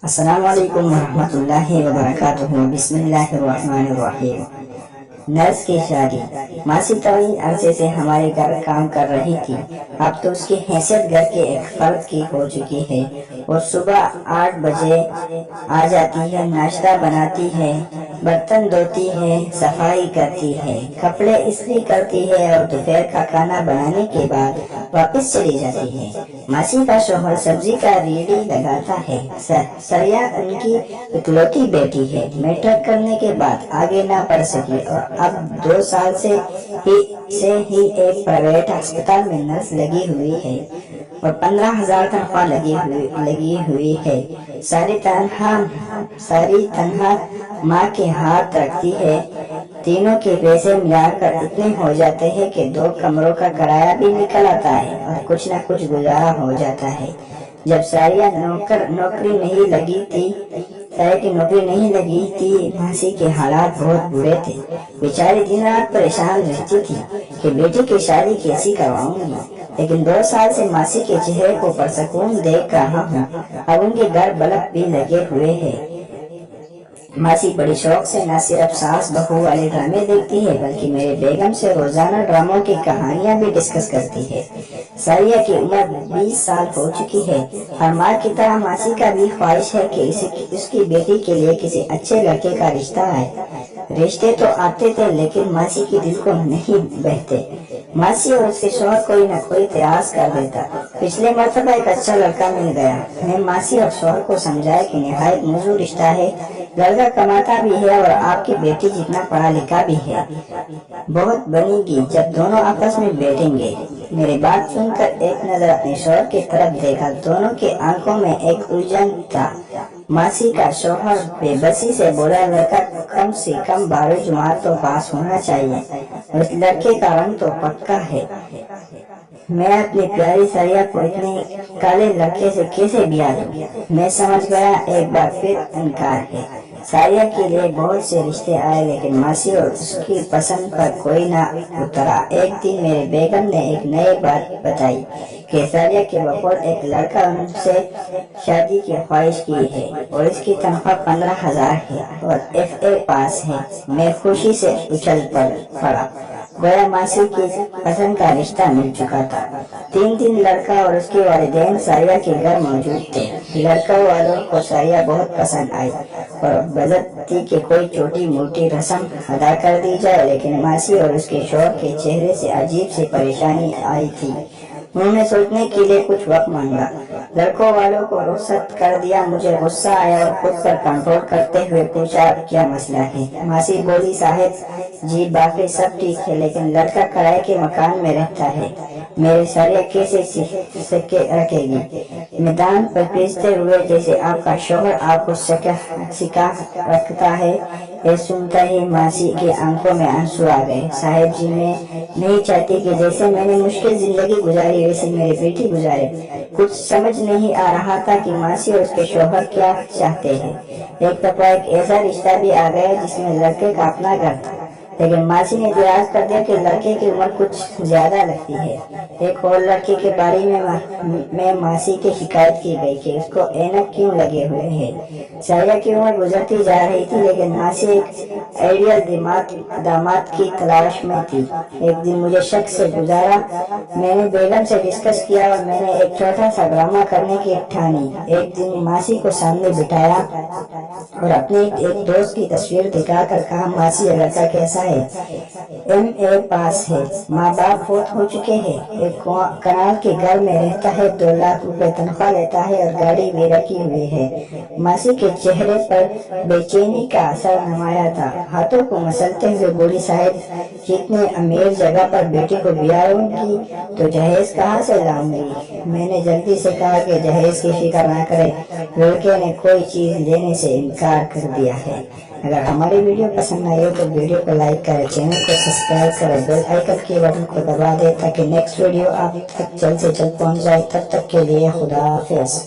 السلام علیکم ورحمۃ اللہ وبرکاتہ۔ بسم اللہ الرحمن الرحیم۔ نرس کی شادی۔ ماسی طویل عرصے سے ہمارے گھر کام کر رہی تھی، اب تو اس کی حیثیت گھر کے ایک فرد کی ہو چکی ہے۔ وہ صبح 8 بجے آ جاتی ہے، ناشتہ بناتی ہے، برتن دھوتی ہے، صفائی کرتی ہے، کپڑے استری کرتی ہے اور دوپہر کا کھانا بنانے کے بعد واپس چلی جاتی ہے۔ ماسی کا شوہر سبزی کا ریڑھی لگاتا ہے۔ سریا ان کی اکلوتی بیٹی ہے، میٹرک کرنے کے بعد آگے نہ بڑھ سکی اور اب 2 سال سے ہی ایک پرائیویٹ ہسپتال میں نرس لگی ہوئی ہے اور 15,000 تنخواہ لگی ہوئی ہے۔ ساری تنہا ماں کے ہاتھ رکھتی ہے۔ تینوں کے پیسے ملا کر اتنے ہو جاتے ہیں کہ 2 کمروں کا کرایہ بھی نکل آتا ہے اور کچھ نہ کچھ گزارا ہو جاتا ہے۔ جب ساریہ نوکری نہیں لگی تھی، ماسی کے حالات بہت برے تھے۔ بیچاری دن رات پریشان رہتی تھی کہ بیٹی کی شادی کیسی کرواؤں گی، لیکن 2 سال سے ماسی کے چہرے کو پرسکون دیکھ رہا ہوں۔ اب ان کے گھر بلب بھی لگے ہوئے ہیں۔ ماسی بڑی شوق سے نہ صرف ساس بہو والے ڈرامے دیکھتی ہے بلکہ میرے بیگم سے روزانہ ڈراموں کی کہانیاں بھی ڈسکس کرتی ہے۔ ساریہ کی عمر 20 سال ہو چکی ہے اور ماں کی طرح ماسی کا بھی خواہش ہے کہ اس کی بیٹی کے لیے کسی اچھے لڑکے کا رشتہ آئے۔ رشتے تو آتے تھے لیکن ماسی کے دل کو نہیں بہتے۔ ماسی اور اس کے شوہر کوئی نہ کوئی تیاس کر دیتا۔ پچھلے مرتبہ ایک اچھا لڑکا مل گیا۔ میں ماسی اور شوہر کو سمجھایا کہ نہایت موزوں رشتہ ہے، لڑکا کماتا بھی ہے اور آپ کی بیٹی جتنا پڑھا لکھا بھی ہے۔ بہت بنے گی جب دونوں آپس میں بیٹھیں گے۔ میری بات سن کر ایک نظر اپنے شوہر کی طرف دیکھا، دونوں کے آنکھوں میں ایک الجھن تھا۔ ماسی کا شوہر بے بسی سے بولا، لڑکا کم سے کم 12 جماعت تو پاس ہونا چاہیے اور اس لڑکے کا رنگ تو پکا ہے۔ میں اپنی پیاری ساریہ کو اتنے کالے لڑکے سے کیسے بیاہ دوں؟ میں سمجھ گیا ایک بار پھر انکار ہے۔ ساریہ کے لیے بہت سے رشتے آئے لیکن ماسی اور اس کی پسند پر کوئی نہ اترا۔ ایک دن میرے بیگم نے ایک نئی بات بتائی کہ ساریہ کے بقول ایک لڑکا ان سے شادی کی خواہش کی ہے اور اس کی تنخواہ 15,000 ہے اور FA پاس ہے۔ میں خوشی سے اچھل پڑا، گویا ماسی کی پسند کا رشتہ مل چکا تھا۔ 3 دن لڑکا اور اس کے والدین ساریہ کے گھر موجود تھے۔ لڑکا والوں کو ساریہ بہت پسند آئی اور بلد تھی کہ کوئی چھوٹی موٹی رسم ادا کر دی جائے، لیکن ماسی اور اس کے شوہر کے چہرے سے عجیب سی پریشانی آئی تھی۔ انہوں نے سوچنے کے لیے کچھ وقت مانگا، لڑکوں والوں کو رخصت کر دیا۔ مجھے غصہ آیا اور خود پر کنٹرول کرتے ہوئے پوچھا، کیا مسئلہ ہے؟ ماسی بولی، صاحب جی باقی سب ٹھیک ہے لیکن لڑکا کرائے کے مکان میں رہتا ہے، میری ساریہ کیسے رکھے گی؟ میدان پر پیستے ہوئے، جیسے آپ کا شوہر آپ کو سکھا رکھتا ہے۔ یہ سنتا ہی ماسی کی آنکھوں میں آنسو آ گئے۔ صاحب جی میں نہیں چاہتی کہ جیسے میں نے مشکل زندگی گزاری ویسے میری بیٹی گزارے۔ کچھ سمجھ نہیں آ رہا تھا کہ ماسی اور اس کے شوہر کیا چاہتے ہیں۔ ایک دفعہ ایک ایسا رشتہ بھی آ گیا جس میں لڑکے کا اپنا گھر تھا، لیکن ماسی نے اعتراض کر دیا کہ لڑکے کی عمر کچھ زیادہ لگتی ہے۔ ایک اور لڑکے کے بارے میں ماسی کی شکایت کی گئی کہ اس کو اینک کیوں لگے ہوئے ہیں۔ ساریہ کی عمر گزرتی جا رہی تھی لیکن ماسی ایک آئیڈیل داماد کی تلاش میں تھی۔ ایک دن مجھے شک سے گزارا، میں نے بیگم سے ڈسکس کیا اور میں نے ایک چھوٹا سا ڈرامہ کرنے کی ٹھانی۔ ایک دن ماسی کو سامنے بٹھایا اور اپنے ایک دوست کی تصویر دکھا کر کہا، ماسی یہ لڑکا کیسا ہے؟ MA پاس ہے، ماں باپ فوت ہو چکے ہیں، ایک کنال کے گھر میں رہتا ہے، 2 لاکھ روپے تنخواہ لیتا ہے اور گاڑی بھی رکھی ہوئی ہے۔ ماسی کے چہرے پر بے چینی کا اثر نمایاں تھا، ہاتھوں کو مسلتے ہوئے بولی، صاحب جتنے امیر جگہ پر بیٹی کو بیاہوں گی تو جہیز کہاں سے لاؤں گی؟ میں نے جلدی سے کہا کہ جہیز کی فکر نہ کرے، لڑکے نے کوئی چیز لینے سے انکار کر دیا ہے۔ اگر ہماری ویڈیو پسند آئی ہو تو ویڈیو کو لائک کریں، چینل کو سبسکرائب کریں، بیل آئیکن کے بٹن کو دبا دیں تاکہ نیکسٹ ویڈیو آپ تک جلد سے جلد پہنچ جائے۔ تب تک کے لیے خدا حافظ۔